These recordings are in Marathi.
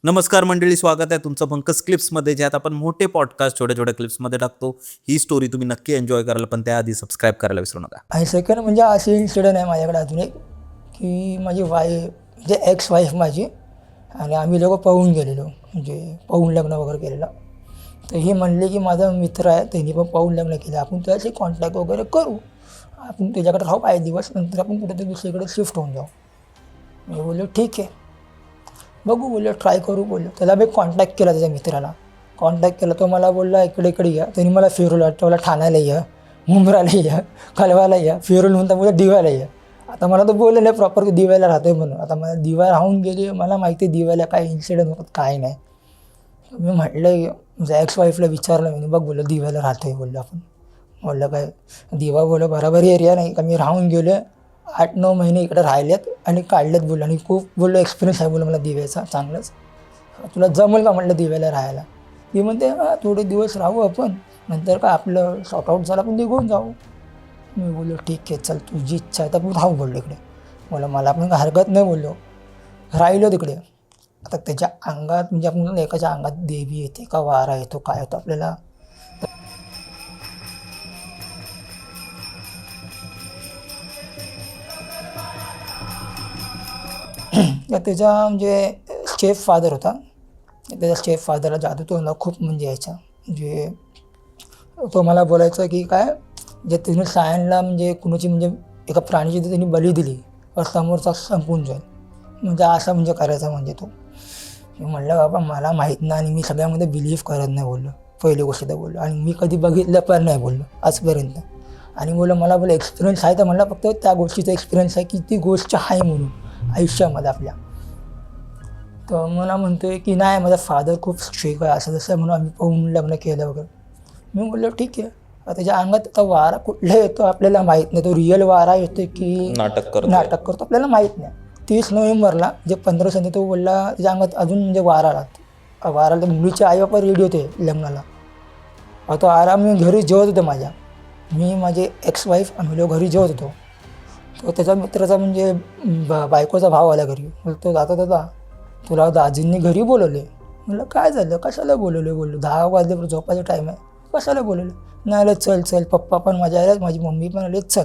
नमस्कार मंडळी, स्वागत आहे तुमचं पंकज क्लिप्समध्ये, ज्यात आपण मोठे पॉडकास्ट छोट्या छोट्या क्लिप्समध्ये टाकतो. ही स्टोरी तुम्ही नक्की एन्जॉय कराल, पण त्याआधी सबस्क्राईब करायला विसरू नका. आणि सेकंड म्हणजे असे इन्सिडेंट आहे माझ्याकडे अजून एक, की माझी म्हणजे एक्स वाईफ माझी, आणि आम्ही लोकं पळून गेलेलो, म्हणजे पळून लग्न वगैरे केलेलं. तर हे म्हणले की माझा मित्र आहे, त्यांनी पण पळून लग्न केलं, आपण त्याचे कॉन्टॅक्ट वगैरे करू, आपण त्याच्याकडे राहू 5 दिवस, नंतर आपण कुठेतरी दुसरीकडे शिफ्ट होऊन जाऊ. मी बोललो ठीक आहे, बघू, बोललो ट्राय करू. बोललो त्याला मी कॉन्टॅक्ट केला, त्याच्या मित्राला कॉन्टॅक्ट केला. तो मला बोलला इकडे इकडे या. त्यांनी मला फिरवलं, मला ठाण्याला या, मुंब्राला या, कलवाला या, फिरवलं म्हणता बोललं दिव्याला या. आता मला तो बोललं नाही प्रॉपर की दिव्याला राहतोय म्हणून. आता मला दिवा राहून गेली, मला माहिती आहे दिव्याला काय इन्सिडेंट होतात काय नाही. मी म्हटलं म्हणजे एक्स वाईफला विचारलं मी, बघ बोललं दिव्याला राहतोय. बोललो आपण, बोललं काय दिवा, बोललं बराबर एरिया नाही का. मी राहून गेलो 8-9 महिने इकडे राहिलेत आणि काढलेत. बोललो आणि खूप बोललो एक्सपिरियन्स आहे बोललो मला दिव्याचा चांगलाच. तुला जमेल का म्हटलं दिव्याला राहायला. ती म्हणते हां थोडे दिवस राहू आपण, नंतर काय आपलं शॉर्टआउट झालं आपण निघून जाऊ. मी बोललो ठीक आहे चल, तुझी इच्छा आहे तर आपण राहू. बोललो इकडे, बोला मला पण हरकत नाही. बोललो राहिलो तिकडे. आता त्याच्या अंगात म्हणजे आपण एकाच्या अंगात देवी येते का वारा येतो काय होतं आपल्याला त्याच्या म्हणजे स्टेप फादर होता. त्याच्या स्टेप फादरला जादू तो ना खूप म्हणजे यायचा. म्हणजे तो मला बोलायचा की काय जे तिने सायनला म्हणजे कुणाची म्हणजे एका प्राणीची त्यांनी बली दिली तर समोरचा संपून जाईल, म्हणजे असं म्हणजे करायचा म्हणजे तो. मी म्हणलं बाबा मला माहीत नाही आणि मी सगळ्यामध्ये बिलीव्ह करत नाही. बोललो पहिली गोष्ट तर बोललो, आणि मी कधी बघितलं पण नाही बोललो आजपर्यंत. आणि बोललो मला बोललं एक्सपिरियन्स आहे तर म्हणलं फक्त त्या गोष्टीचा एक्सपिरियन्स आहे की ती गोष्ट आहे म्हणून आयुष्यामध्ये आपल्या. तर मला म्हणतो आहे की नाही माझा फादर खूप स्ट्रिक्ट आहे असं तसं म्हणून आम्ही पाहून लग्न केलं वगैरे. मी बोललो ठीक आहे. त्याच्या अंगात आता वारा कुठला येतो आपल्याला माहीत नाही, तो रिअल वारा येतो की नाटक करतो आपल्याला माहीत नाही. 30 नोव्हेंबरला जे 15 संधी तो बोलला त्याच्या अंगात अजून म्हणजे वारा राहतो. वाराला मुलीचे आई बापा रेडी होते लग्नाला. तो आराम मी घरी जेवत होतो माझ्या, मी माझे एक्स वाईफ आम्ही लोक घरी जेवत होतो. तो त्याचा मित्राचा म्हणजे बायकोचा भाव आला घरी. बोलतो जाता दादा तुला दाजींनी घरी बोलवले. म्हटलं काय झालं, कशाला बोलवले. बोललो 10 वाजले झोपायचा टाईम आहे, कशाला बोलवले. नाही आलं चल चल, पप्पा पण माझ्या आले, माझी मम्मी पण आले, चल.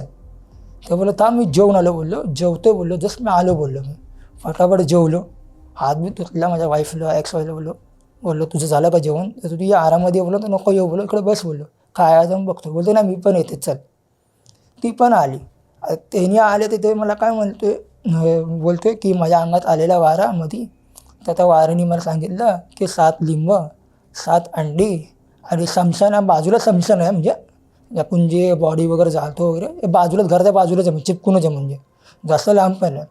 तर बोललो थांब मी जेवून आलो. बोललो जेवतो. बोललो जस्ट मी आलो. बोललो मी फटाफट जेवलो, हात बी धुतला माझ्या वाईफला एक्स वाईफला. बोललो तुझं झालं का जेवण, तर तू या आरामध्ये बोललो तर नको येऊ. बोललो इकडे बस. बोललो काय जाऊन बघतो. बोलतो ना मी पण येते चल. ती पण आली. त्यांनी आले तर ते मला काय बोलतोय की माझ्या अंगात आलेला वारा मध्ये, तर त्या वाऱ्याने मला सांगितलं की 7 लिंब 7 अंडी आणि समशान बाजूला समशान आहे, म्हणजे आपण जे बॉडी वगैरे जाळतो वगैरे बाजूलाच, घराच्या बाजूलाच आहे, चिपकूनच आहे, म्हणजे जास्त लांब पण आहे.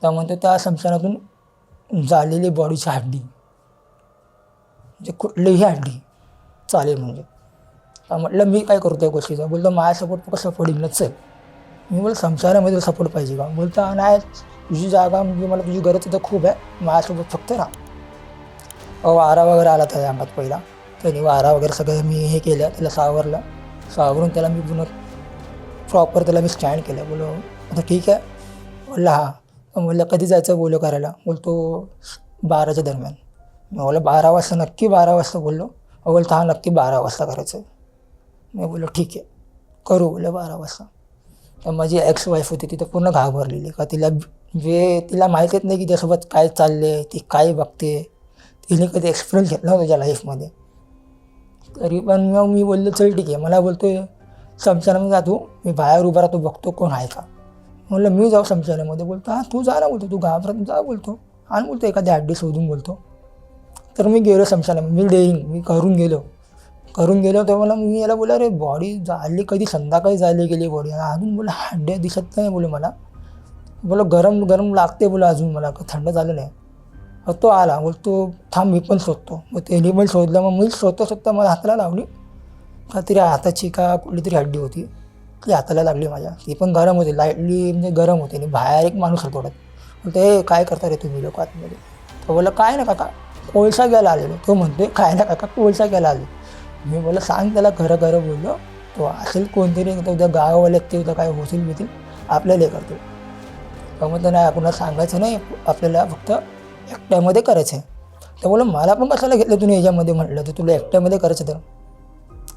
त्यामुळे त्या समशानातून जाळलेली बॉडीची हड्डी, म्हणजे कुठलीही हड्डी चालेल म्हणजे. म्हटलं मी काय करतो त्या गोष्टीचा. बोलतो माझ्या सपोर्ट कसं पडेल ना चल. मी बोल समशानामध्ये सपोर्ट पाहिजे का. बोलता नाही तुझी जागा म्हणजे मला तुझी गरज तर खूप आहे, माझ्यासोबत फक्त राहा. वारा वगैरे आला त्याच्या अंगात पहिला. त्याने वारा वगैरे सगळं मी हे केलं, त्याला सावरून त्याला मी पुन्हा प्रॉपर त्याला मी स्टँड केलं. बोलो आता ठीक आहे. बोलला हां. बोललं कधी जायचं बोलो करायला. बोलतो 12च्या दरम्यान. मी बोललो 12 वाजता नक्की 12 वाजता. बोललो बोलतो हां नक्की 12 वाजता करायचं. मी बोललो ठीक आहे करू. बोललो 12 वाजता. तर माझी एक्स वाईफ होती तिथं पूर्ण घाबरलेली, का तिला माहीतच नाही की त्यासोबत काय चालले, ती काय बघते. तिने कधी एक्सपिरियन्स घेतला नव्हता त्याच्या लाईफमध्ये. तरी पण मी बोललो चल ठीक आहे. मला बोलतो शमशानामध्ये जातो, मी बाहेर उभा राहतो बघतो कोण आहे का. म्हणलं मी जाऊ शमशानामध्ये. बोलतो हां तू जा ना. बोलतो तू घाबरत जा. बोलतो आणि बोलतो एखादी हड्डी शोधून. बोलतो तर मी गेलो शमशानामध्ये. मी करून गेलो तर मी याला बोला रे बॉडी जाळली कधी, संध्याकाळी जाळली गेली बॉडी, अजून बोला हड्ड्या दिसत नाही. बोले मला बोला गरम लागते. बोला अजून मला थंड झालं नाही. तो आला. बोलतो थांब मी पण शोधतो. मग त्यांनी पण शोधलं. मग मी शोधता मला हाताला लावली का तरी हाताची का कुठली तरी हड्डी होती ती हाताला लागली माझ्या. ती पण गरम होती, लाईटली म्हणजे गरम होते. आणि बाहेर एक माणूस होता थोडं. बोलतो हे काय करता रे तुम्ही लोक आतमध्ये. तो बोला काय ना काका कोळसा घ्यायला आलेलो. तो म्हणतोय काय ना काका कोळसा घ्यायला आलो. मी बोला सांग त्याला खरं बोललो. तो असेल कोणतरी उद्या गावावाले ते उद्या काय होतील आपल्याला हे करतो. मग नाही आपल्याला सांगायचं नाही, आपल्याला फक्त एकट्यामध्ये करायचं आहे. तर बोला मला पण कशाला घेतलं तुम्ही याच्यामध्ये, म्हटलं तर तुला एकट्यामध्ये करायचं तर.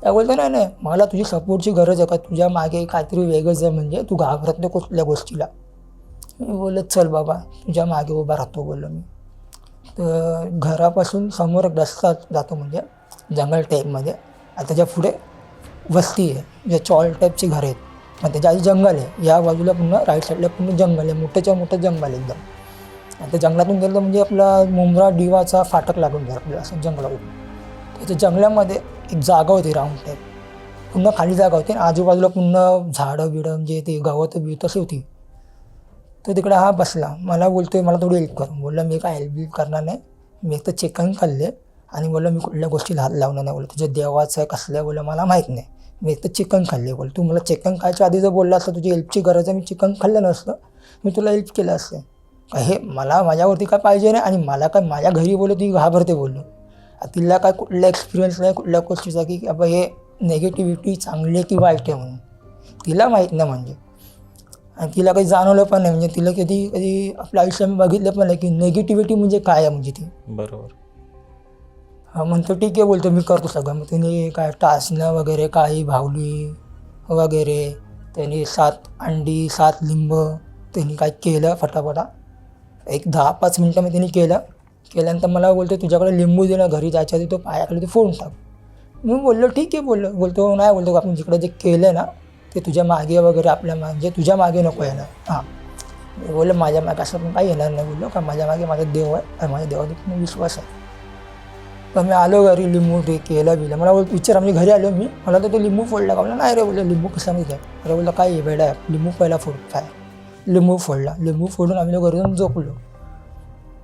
त्या बोलतो नाही नाही, मला तुझी सपोर्टची गरज आहे, का तुझ्या मागे काहीतरी वेगळंच आहे, म्हणजे तू घाबरत नाही कुठल्या गोष्टीला. मी बोलत चल बाबा तुझ्या मागे उभा राहतो बोललो मी. तर घरापासून समोर एक रस्ता जातो, म्हणजे जंगल टाईपमध्ये, आणि त्याच्या पुढे वस्ती आहे, जे चॉल टाईपची घरं आहेत. मग त्याच्या आधी जंगल आहे, या बाजूला पूर्ण राईट साईडला पूर्ण जंगल आहे, मोठ्याच्या मोठं जंगल आहे एकदम. आणि त्या जंगलातून गेलं म्हणजे आपला मुंब्रा डिवाचा फाटक लागून जाईल आपल्याला असं जंगलातून. त्याच्या जंगलामध्ये एक जागा होती राऊंड टाईप, पूर्ण खाली जागा होती, आणि आजूबाजूला पूर्ण झाडं बिडं म्हणजे ते गवतं बिवत अशी होती. तर तिकडे हा बसला, मला बोलतोय मला थोडी हेल्प कर. बोललं मी काय हेल्प करणार नाही, मी एक तर चिकन खाल्ले, आणि बोललं मी कुठल्या गोष्टीला हात लावणार नाही. बोललं तुझ्या देवाचं आहे कसलं, बोललं मला माहीत नाही, मी एक तर चिकन खाल्ले. बोल तू मला चिकन खायच्या आधी जर बोलला असतं तुझी हेल्पची गरज आहे, मी चिकन खाल्लं नसतं, मी तुला हेल्प केलं असतं. हे मला माझ्यावरती काय पाहिजे नाही, आणि मला काय माझ्या घरी बोललो ती घाबरते. बोललो तिला काय कुठला एक्सपिरियन्स नाही कुठल्या गोष्टीचा, की बाबा हे नेगेटिव्हिटी चांगली आहे की वाईट आहे म्हणून तिला माहीत नाही. म्हणजे आणि तिला काही जाणवलं पण नाही, म्हणजे तिला कधी कधी आपल्या आयुष्यात बघितलं पण नाही की नेगेटिव्हिटी म्हणजे काय आहे म्हणजे ती. बरोबर. हा म्हणतो ठीक आहे, बोलतो मी करतो सगळं. मग तिने काय टाचणं वगैरे, काही भावली वगैरे, त्यांनी 7 अंडी 7 लिंब त्यांनी काय केलं फटाफटा, एक 10-5 मिनटामध्ये त्यांनी केलं. केल्यानंतर मला बोलतो तुझ्याकडे लिंबू दे ना, घरी जायच्या आधी तो पायाकडे ते फोडून टाक. मी बोललो ठीक आहे. बोलतो नाही, बोलतो आपण जिकडे जे केलं आहे ना ते तुझ्या मागे वगैरे आपल्या म्हणजे तुझ्या मागे नको येणार. हां मी बोललो माझ्या मागे असं पण काही येणार नाही. बोललो का माझ्या मागे माझा देव आहे, आणि माझ्या देवावर पण विश्वास आहे. तर मी आलो घरी, लिंबू ते केलं बिलं. मला विचार म्हणजे घरी आलो मी, मला तर तो लिंबू फोडला का. मला नाही रे, बोललो लिंबू कसा माहिती आहे. अरे बोललं काय बेडा आहे, लिंबू पहिला फोड. काय लिंबू फोडला, लिंबू फोडून आम्ही घरी जाऊन झोपलो.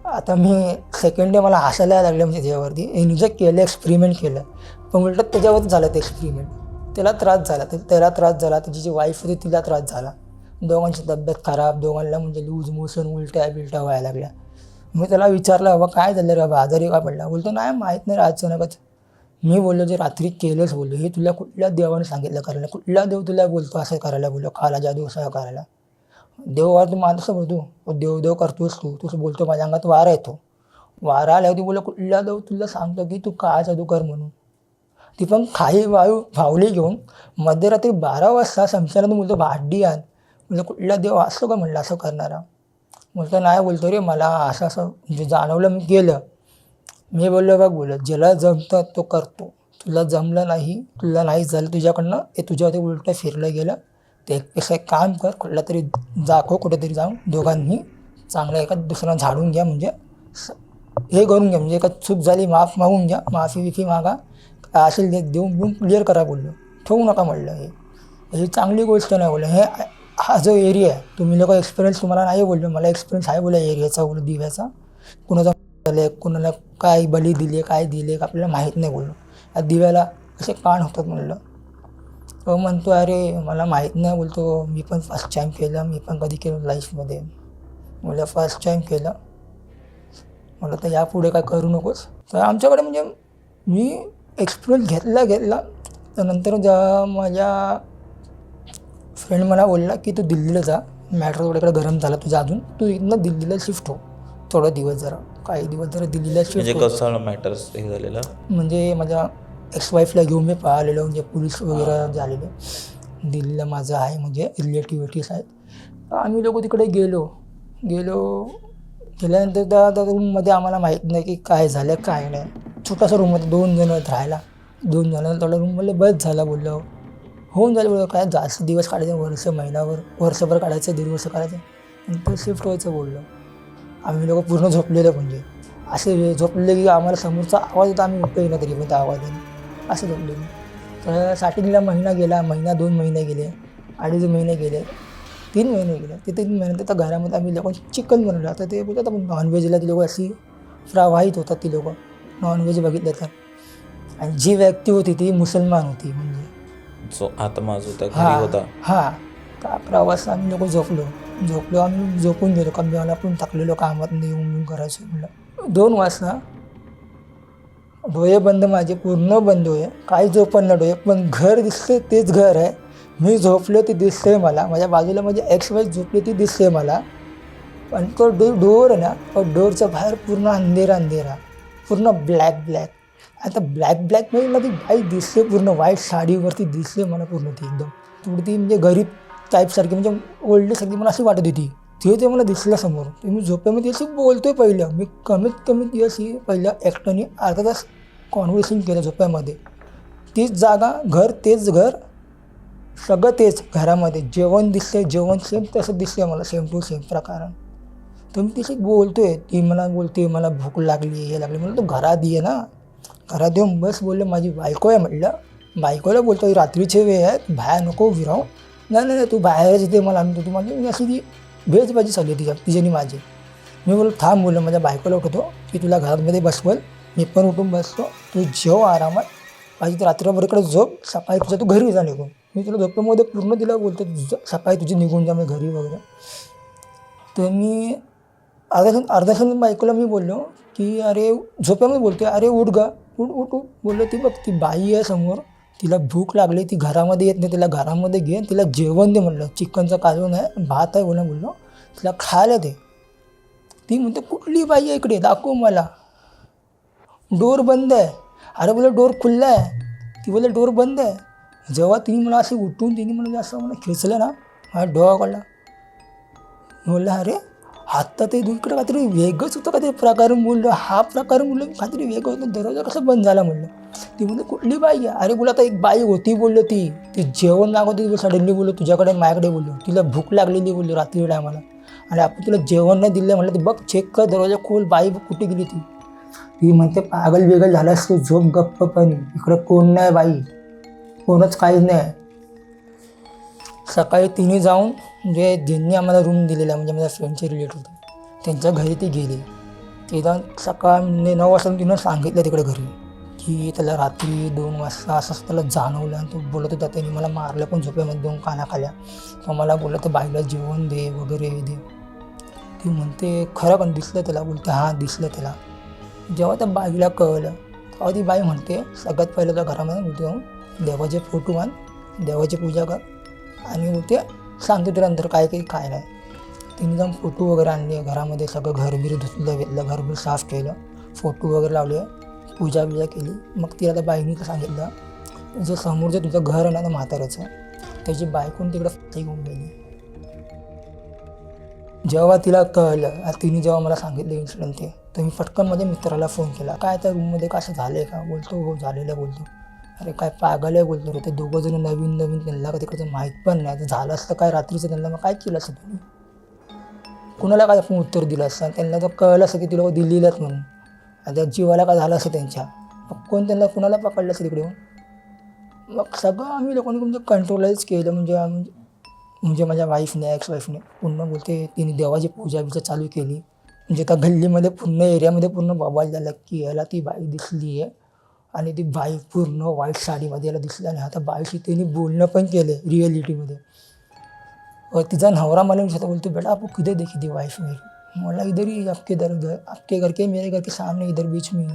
आता मी सेकंड डे मला हसायला लागलं म्हणजे त्याच्यावरती. यांनी जे केलं एक्सपेरिमेंट केलं, पण उलटं त्याच्यावरच झालं ते एक्सपेरिमेंट. त्याला त्रास झाला, त्याला त्रास झाला, त्याची जी वाईफ होती तिला त्रास झाला, दोघांची तब्येत खराब, दोघांना म्हणजे लूज मोशन उलट्या बिलट्या व्हायला लागल्या. मी त्याला विचारलं बाबा काय झालं रे बाबा, आजारी का पडला. बोलतो नाही माहीत नाही अचानकच. मी बोललो जे रात्री केलंच, बोललो हे तुला कुठल्या देवाने सांगितलं करायला, कुठला देव तुला बोलतो असं करायला, बोललो काला जादू असं करायला. देवावर तू माणसं बोलतो, देव करतोस तू बोलतो माझ्या अंगात वारा येतो, वारा आल्यावर ती बोललो कुठला देव तुला सांगतो की तू काय जादू कर म्हणून. ती पण खाई भावली घेऊन मध्यरात्री 12 वाजता शमशानात बोलतो भाड्डी आण. म्हणजे कुठला देव असतो का म्हणलं असं करणारा. बोलतो नाही, बोलतो रे मला असं असं म्हणजे जाणवलं, मी केलं. मी बोललो बघ, बोललो ज्याला जमतं तो करतो, तुला जमलं नाही, तुला नाही झालं तुझ्याकडनं, ते तुझ्यावरती उलटं फिरलं गेलं. ते एकपेक्षा एक काम कर, कुठला तरी दाखव कुठेतरी जाऊन, दोघांनी चांगलं एका दुसऱ्यांना झाडून घ्या, म्हणजे हे करून घ्या, म्हणजे एका चूक झाली माफ मागून घ्या, माफी मागा, काय असेल ते देऊन क्लिअर करा. बोललो ठेवू नका म्हणलं, ही चांगली गोष्ट नाही. बोललं हे हा जो एरिया आहे, तुम्ही लोक एक्सपिरियन्स तुम्हाला नाही. बोललो मला एक्सपिरियन्स आहे बोला एरियाचा, बोललो दिव्याचा, कुणाचा झालं कुणाला काय बली दिली काय दिले आपल्याला माहीत नाही. बोललो या दिव्याला असे कान होतात म्हणलं. तो म्हणतो अरे मला माहीत नाही. बोलतो मी पण फर्स्ट टाईम केलं, मी पण कधी केलं लाईफमध्ये. बोललं फर्स्ट टाईम केलं, म्हटलं तर यापुढे काय करू नकोस. तर आमच्याकडे म्हणजे मी एक्सपिरियन्स घेतला तर नंतर माझ्या फ्रेंड मला बोलला की तू दिल्लीला जा, मॅटर थोड्याकडे गरम झाला तुझा, अजून तू इथनं दिल्लीला शिफ्ट हो थोडा दिवस, जरा काही दिवस जरा दिल्लीला शिफ्ट म्हणजे हो. कसं मॅटर्स हे झालेलं, म्हणजे माझ्या एक्स-वाईफला घेऊन मी पाहिलेलो, म्हणजे पोलीस वगैरे झालेले दिल्लीला माझं आहे, म्हणजे रिलेटिव्हिटीज आहेत. आम्ही लोक तिकडे गेल्यानंतर त्या रूममध्ये आम्हाला माहीत नाही की काय झालं काय नाही. छोटासा रूममध्ये 2 जण राहायला, 2 जणांना थोडा रूम बोललं बस झाला. बोललो होऊन जाईल, बोललो काय जास्त दिवस काढायचे, वर्षभर काढायचं, 1.5 वर्ष काढायचं, नंतर शिफ्ट व्हायचं. बोललो आम्ही लोक पूर्ण झोपलेलो, म्हणजे असे झोपले की आम्हाला समोरचा आवाज होता, आम्ही उठतो येणं तरी पण त्या आवाजाने असं झोपलेलो. तर स्टार्टिंगला महिना गेला, 2 महिने गेले, 2.5 महिने गेले, 3 महिने गेले. ते 3 महिन्यानंतर त्या घरामध्ये आम्ही लोक चिकन बनवलं. आता ते बोलतात आपण नॉनव्हेजला ती लोकं अशी प्रवाहित होतात, ती लोकं नॉनव्हेज बघितलं तर. आणि जी व्यक्ती होती ती मुसलमान होती, म्हणजे जो आत्मा जो त्या घरी होता. हां त्या प्रवासात आम्ही लोक झोपलो आम्ही झोपून गेलो, कारण मला पण थकलेलो कामात येऊन करायचं म्हणलं. 2 वाजता डोळे बंद, माझे पूर्ण बंद आहे, काही झोपण ना डोळे, पण घर दिसते तेच घर आहे, मी झोपलो ते दिसतंय मला, माझ्या बाजूला माझी एक्स-वाईफ झोपली ती दिसते मला. पण तो डोर आहे ना, तो डोरच्या बाहेर पूर्ण अंधेरा, पूर्ण ब्लॅक. आता ब्लॅकमध्ये मला ती बाई दिसते, पूर्ण व्हाईट साडीवरती दिसते मला पूर्ण ती एकदम थोडी ती म्हणजे गरीब टाईपसारखी, म्हणजे ओल्डसारखी मला अशी वाटत होती. ते मला दिसलं समोर. तर मी झोपेमध्ये अशी बोलतोय पहिलं. मी कमीत कमी ती अशी पहिल्या एकट्याने अर्धा तास कॉन्व्हर्सेशन केलं झोप्यामध्ये. तीच जागा, घर तेच घर, सगळं तेच घरामध्ये. जेवण दिसते, जेवण सेम तसं दिसते मला, सेम टू सेम प्रकारानं. तर मी तिशी बोलतोय, ती मला बोलते मला भूक लागली, हे लागली. म्हणलं तू घरात ये ना. घरात येऊन बस बोलले, माझी बायको आहे म्हटलं. बायकोला बोलतो रात्रीचे वेळ आहे, बाहेर नको विराव. नाही तू बाहेरच येते मला आणतो तू. माझी अशी ती भेजबाजी चालली आहे तिच्यानी माझी. मी बोललो थांब, बोललो माझ्या बायकोला उठवतो की तुला घरामध्ये बसवल, मी पण उठून बसतो, तू जेव आरामात, पाहिजे तर रात्रभर इकडे झोप, सकाळी तुझ्या तू घरी जा निघून. मी तुला झोपेमध्ये पूर्ण तिला बोलतो सकाळी तुझी निघून जा मी घरी वगैरे. तर मी अर्धा बायकोला मी बोललो की अरे झोप्यामध्ये बोलते, अरे उठ गा, उठ बोललो. ती बघ ती बाई आहे समोर, तिला भूक लागली, ती घरामध्ये येत नाही, तिला घरामध्ये घे, तिला जेवण दे म्हणलं. चिकनचं कालवण आहे, भात आहे बोललो, तिला खायला दे. ती म्हणते कुठली बाई आहे इकडे, दाखव मला. डोर बंद आहे. अरे बोला डोर खुल्ला आहे. ती बोलले डोर बंद आहे. जेव्हा तिने मला असे उठून तिने मला असं मला खेचलं ना, माझ्या डोळा काढला. बोलला अरे आत्ता ते इकडं काहीतरी वेगळंच होतं, काहीतरी प्रकारून बोललो, हा प्रकार बोललो काहीतरी वेगळं होतं. दरवाजा कसं बंद झाला म्हणलं. ती बोलली कुठली बाई आहे. अरे बोला आता एक बाई होती बोललो, ती जेवण मागवते. सडनली बोललो तुझ्याकडे माझ्याकडे बोललो, तिला भूक लागलेली बोललो रात्री टायमाला, आणि आपण तुला जेवण नाही दिलं म्हटलं. ती बघ चेक कर दरवाजा खोल, बाई कुठे गेली ती म्हणते पागल बेगल झालास तू, झोप गप्पपणी, इकडं कोण नाही बाई, कोणच काहीच नाही. सकाळी तिने जाऊन म्हणजे ज्यांनी आम्हाला रूम दिलेला म्हणजे माझ्या फ्रेंडचे रिलेटिव्ह होते त्यांच्या घरी ती गेली. ते जाऊन सकाळ 9 वाजता तिनं सांगितलं तिकडे घरी की त्याला रात्री 2 वाजता असं त्याला जाणवलं, आणि तो बोलत होता त्यांनी मला मारलं पण झोपेमध्ये 2 काना खाल्या. तो मला बोललं तर बाईला जेवण दे वगैरे दे. ती म्हणते खरं पण दिसलं त्याला. बोलते हां दिसलं त्याला. जेव्हा त्या बाईला कळलं तेव्हा ती बाई म्हणते सगळ्यात पहिलं त्या घरामध्ये बोलते देवाचे फोटो आण, देवाची पूजा कर, आणि बोलते सांगते तुला नंतर काय नाही. तिने जाऊन फोटो वगैरे आणले घरामध्ये, सगळं घरबीर धुतलं घेतलं, घरबीर साफ केलं, फोटो वगैरे लावले, पूजा केली. मग तिला त्या बाईने सांगितलं जे समोरचं तुझं घर आहे ना म्हाताऱ्याचं, त्याची बायकोन तिकडं घेऊन गेली. जेव्हा तिला कळलं, तिने जेव्हा मला सांगितलं इन्सिडेंट ते, तर मी पटकन माझ्या मित्राला फोन केला, काय त्या रूममध्ये कसं झालं आहे का. बोलतो हो झालेलं आहे. बोलतो अरे काय पागल आहे बोलतो रे, ते 2 जण नवीन त्यांना का तिकडचं माहीत पण नाही. तर झालं असतं काय रात्रीचं, त्यांना मग काय केलं असतं तुम्ही, कुणाला काय आपण उत्तर दिलं असतं. त्यांना तर कळलं असतं की तुला दिल्लीलाच म्हणून, आणि त्या जीवाला काय झालं असतं त्यांच्या, मग कोण त्यांना कुणाला पकडलं असतं तिकडे. मग सगळं आम्ही लोकांनी म्हणजे कंट्रोलाइज केलं. म्हणजे माझ्या वाईफने, एक्स वाईफने पूर्ण बोलते तिने देवाची पूजा चालू केली. म्हणजे त्या गल्लीमध्ये पूर्ण एरियामध्ये पूर्ण बवाल झाला की याला ती बाई दिसली आहे, आणि ती बाई पूर्ण व्हाईट साडीमध्ये याला दिसली. आणि आता बाईशी त्यांनी बोलणं पण केलं रिअलिटीमध्ये. तिचा नवरा मला विचारता बोलतो बेटा आपको किधर देखी थी वाइफ मेरी. मला इधर ही आपके घर के मेरे घर के सामने इधर बीच में.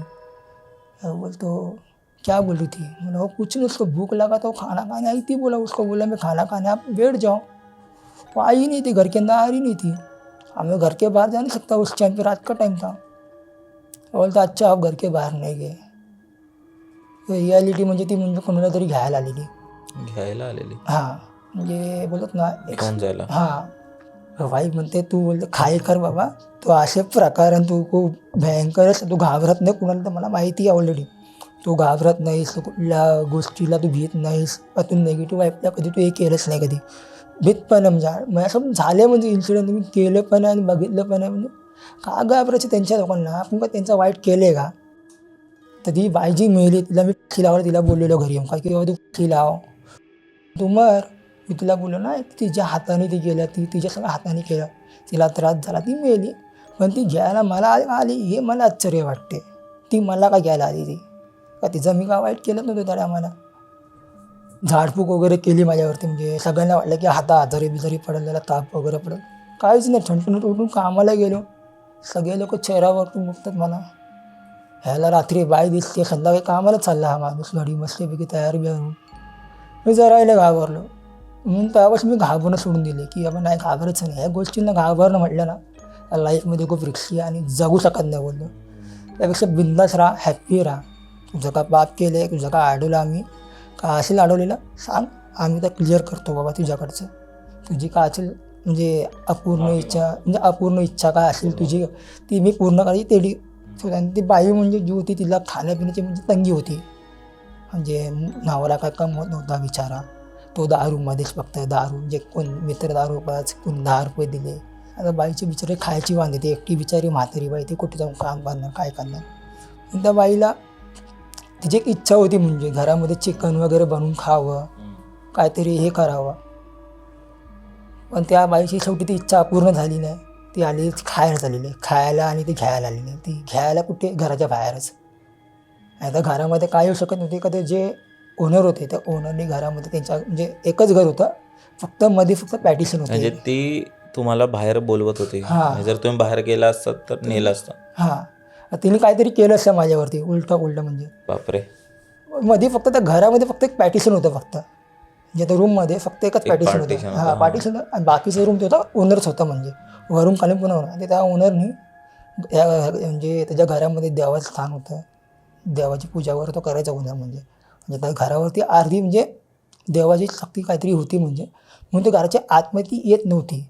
बोलतो क्या बोल रही थी. बोला वो कुछ नहीं, उसको भूख लगा तो खाना खाने आई थी. बोला उसको बोला मैं खाना खाने आप बैठ जाओ. वो आई ही नहीं थी, घर के अंदर आ रही नहीं थी. हमें घर के बाहर जा नहीं सकता उस टाइम पे, रात का टाइम था. बोलता अच्छा आप घर के बाहर नहीं गए. रियालिटी म्हणजे ती म्हणजे कोणाला तरी घ्यायला आलेली. हां म्हणजे बोलत ना जायला. हां वाईफ म्हणते तू बोलते खाय कर बाबा, तो असे प्रकार आणि तू खूप भयंकरच, तू घाबरत नाही कुणाला, तर मला माहिती आहे ऑलरेडी. तू घाबरत नाहीस, तू कुठल्या गोष्टीला तू भीत नाहीस, तू निगेटिव्ह वाईफला कधी तू हे केलंच नाही कधी, भीत पण म्हणजे असं झाले म्हणजे इन्सिडेंट मी केलं पण आहे आणि बघितलं पण आहे. म्हणजे का घाबरायचं त्यांच्या लोकांना, आपण का त्यांचं वाईट केलं आहे का. तर ती बाई जी मेली तिला मी खिलावर तिला बोललेलो घरी येऊन, काय की बाबा तू खिलाव तू मर. मी तिला बोललो ना तिच्या हाताने ती गेलं, तिच्या सगळ्या हाताने केलं, तिला त्रास झाला, ती मेली. पण ती घ्यायला मला आली हे मला आश्चर्य वाटते. ती मला का घ्यायला आली ती, का तिचं मी का वाईट केलं नव्हतं त्याला. आम्हाला झाडफूक वगैरे केली माझ्यावरती, म्हणजे सगळ्यांना वाटलं की आजारी बिजारी पडेल, त्याला ताप वगैरे पडेल, काहीच नाही. ठणठणीत उठून कामाला गेलो, सगळे लोक चेहऱ्यावरतून बघतात मला, ह्याला रात्री बाई दिसते, संध्याकाळी कामाला चालला हा माणूस गाडी मस्तपैकी तयार बी होऊन. मी जरायला घाबरलो. म्हणून त्यावेळेस मी घाबरणं सोडून दिले की आपण नाही घाबरायचं नाही. ह्या गोष्टींना घाबरणं म्हटलं ना लाईफमध्ये खूप रिस्की आणि जगू शकत नाही बोललो. त्यापेक्षा बिंदास राहा, हॅप्पी राहा. तुझं का पाप केलं आहे, तुझं का अडवलं आम्ही, का असेल अडवलेलं सांग, आम्ही तर क्लिअर करतो बाबा तुझ्याकडचं. तुझी काय असेल म्हणजे अपूर्ण इच्छा काय असेल तुझी, ती मी पूर्ण करायची तेवढी. आणि ती बाई म्हणजे जी होती तिला खाण्यापिण्याची म्हणजे तंगी होती. म्हणजे नावाला काय कमवत नव्हता बिचारा. तो दारूमध्येच फक्त दारू, म्हणजे कोण मित्र दारू पाच, कोण 10 रुपये दिले. आता बाईची बिचारी खायची वांदे, ती एकटी बिचारी म्हातारी बाई, ती कुठे जाऊन काम करणार, काय करणार. पण त्या बाईला तिची एक इच्छा होती, म्हणजे घरामध्ये चिकन वगैरे बनवून खावं, काहीतरी हे करावं. पण त्या बाईची शेवटी ती इच्छा अपूर्ण झाली नाही. ती आली खायला चाललेली आहे, खायला आणि ती घ्यायला आलेली आहे. ती घ्यायला कुठे, घराच्या बाहेरच. आता घरामध्ये काय येऊ शकत नव्हते का, ते जे ओनर होते त्या ओनरने घरामध्ये त्यांच्या म्हणजे एकच घर होतं, फक्त मध्ये फक्त पॅटिशन म्हणजे होते. ती तुम्हाला बाहेर बोलवत होते, हां. जर तुम्ही बाहेर गेला असतात तर नेलं असतं. हां, तिने काहीतरी केलं असतं माझ्यावरती उलटं म्हणजे. बापरे. मध्ये फक्त त्या घरामध्ये फक्त एक पॅटिशन होतं, फक्त म्हणजे त्या रूममध्ये फक्त एकच पॅटिशन होतं. partition हां, होतं. पार्टिशन. आणि बाकीचं रूम ते होता ओनरच होता, म्हणजे वरून खाली पण होणार. आणि त्या ओनरनी म्हणजे त्याच्या घरामध्ये देवाचं स्थान होतं, देवाची पूजा वगैरे तो करायचा ओनर. म्हणजे त्या घरावरती अर्धी म्हणजे देवाची शक्ती काहीतरी होती, म्हणजे म्हणून त्या घराच्या आतमध्ये ती येत नव्हती.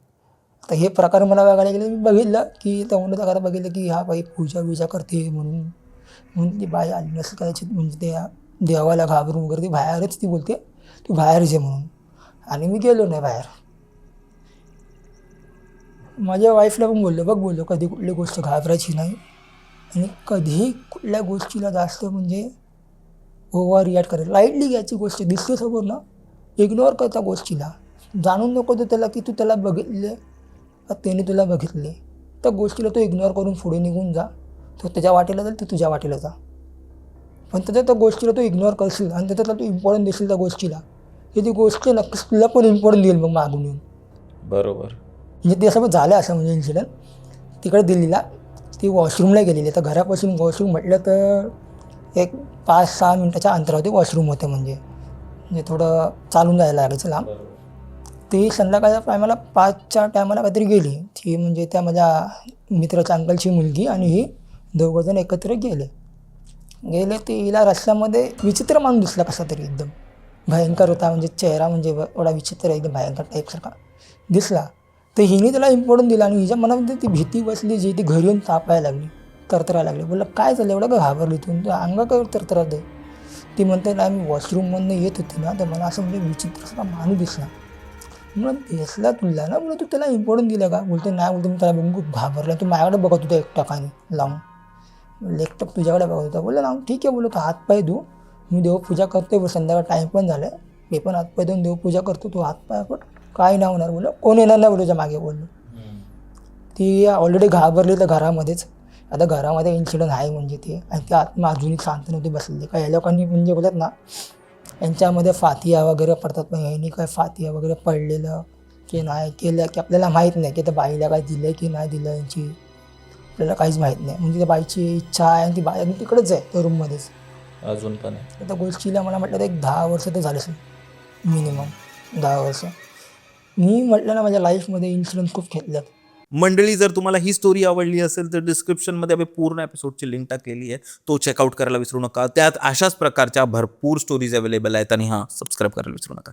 तर हे प्रकार मला बघायला गेले, मी बघितलं की त्या ओनरच्या घरात बघितलं की हा बाई पूजा करते, म्हणून ती बाई आली नसेल कदाचित. म्हणजे त्या देवाला घाबरून वगैरे ती बाहेरच ती बोलते तू बाहेरच ये म्हणून. आणि मी गेलो नाही बाहेर. माझ्या वाईफला पण बोललो कधी कुठली गोष्ट घाबरायची नाही, आणि कधीही कुठल्या गोष्टीला जास्त म्हणजे ओव्हर रिॲक्ट करायचं, लाईटली घ्यायची. गोष्ट दिसते समोर ना, इग्नोर कर त्या गोष्टीला. जाणून नको तो त्याला की तू त्याला बघितले का त्याने तुला बघितले. त्या गोष्टीला तो इग्नोर करून पुढे निघून जा. तो त्याच्या वाटेला जाईल, तू तुझ्या वाटेला जा. पण त्या गोष्टीला तू इग्नोर करशील आणि त्याच्यातला तू इम्पॉर्टंट देशील त्या गोष्टीला, की ती गोष्ट नक्कीच तुला पण इम्पॉर्टंट देईल मग मागून येऊन. बरोबर. म्हणजे ते असं पण झालं, असं म्हणजे इन्सिडेंट. तिकडे दिल्लीला ती वॉशरूमला गेलेली. तर घरापासून वॉशरूम म्हटलं तर एक 5-6 मिनटाच्या अंतरावरती वॉशरूम होते, म्हणजे थोडं चालून जायला लागायचं लांब. ती संध्याकाळच्या टायमाला 5च्या टायमाला काहीतरी गेली. ती म्हणजे त्या माझ्या मित्राच्या अंकलची मुलगी आणि ही दोघंजण एकत्र गेले. तिला रस्त्यामध्ये विचित्र माणूस दिसला, कसा तरी एकदम भयंकर होता. म्हणजे चेहरा म्हणजे एवढा विचित्र, एकदम भयंकर टाईपसारखा दिसला. तर हिने त्याला इम्पॉर्टंट दिला, आणि हिच्या मनामध्ये ती भीती बसली, जी ती घरी येऊन तापायला लागली, तरतरायला लागली. बोललं काय झालं, एवढं का घाबरली तू, अंग काय तरतरात आहे. ती म्हणते ना, मी वॉशरूममधनं येत होती ना, तर मला असं म्हणजे विचित्रसारखा माणूस दिसला. म्हणून दिसला तुला ना, बोलतो तू त्याला इम्पॉर्टंट दिलं का. बोलते नाही, बोलतो मी त्याला बघून खूप घाबरला, तू माझ्याकडे बघत होता एकटकाने लावून, एकटक तुझ्याकडे बघत होता. बोललं ना ठीक आहे, बोलतो तू हातपाय धू, मी देवपूजा करतोय, बोल संध्याकाळ टाईम पण झालं आहे, मी पण हातपाय धुवून देवपूजा करतो, तू हातपाय पण काय नाही होणार. बोललं कोण येणार नाही बोलूच्या मागे. बोललो ती ऑलरेडी घाबरली तर घरामध्येच. आता घरामध्ये इन्सिडेंट आहे म्हणजे ते, आणि ती आत्मा अजूनही शांत नव्हती बसलेली. काय या लोकांनी म्हणजे बोलत ना, यांच्यामध्ये फातिया वगैरे पडतात, पण यांनी काय फातिया वगैरे पडलेलं की नाही केलं की आपल्याला माहीत नाही, की त्या बाईला काय दिलं की नाही दिलं, यांची आपल्याला काहीच माहीत नाही. म्हणजे त्या बाईची इच्छा आहे, आणि ती बाई तिकडेच आहे त्या रूममध्येच अजून पण आहे. त्या गोष्टीला मला म्हटलं तर एक 10 वर्ष तर झाले असेल, मिनिमम 10 वर्ष. मी म्हटलं ना, माझ्या लाईफमध्ये इन्सिडेंट खूप घेतल्यात. मंडळी, जर तुम्हाला ही स्टोरी आवडली असेल तर डिस्क्रिप्शनमध्ये आम्ही पूर्ण एपिसोडची लिंक टाकलेली आहे, तो चेकआउट करायला विसरू नका. त्यात अशाच प्रकारच्या भरपूर स्टोरीज अवेलेबल आहेत, आणि सबस्क्राईब करायला विसरू नका.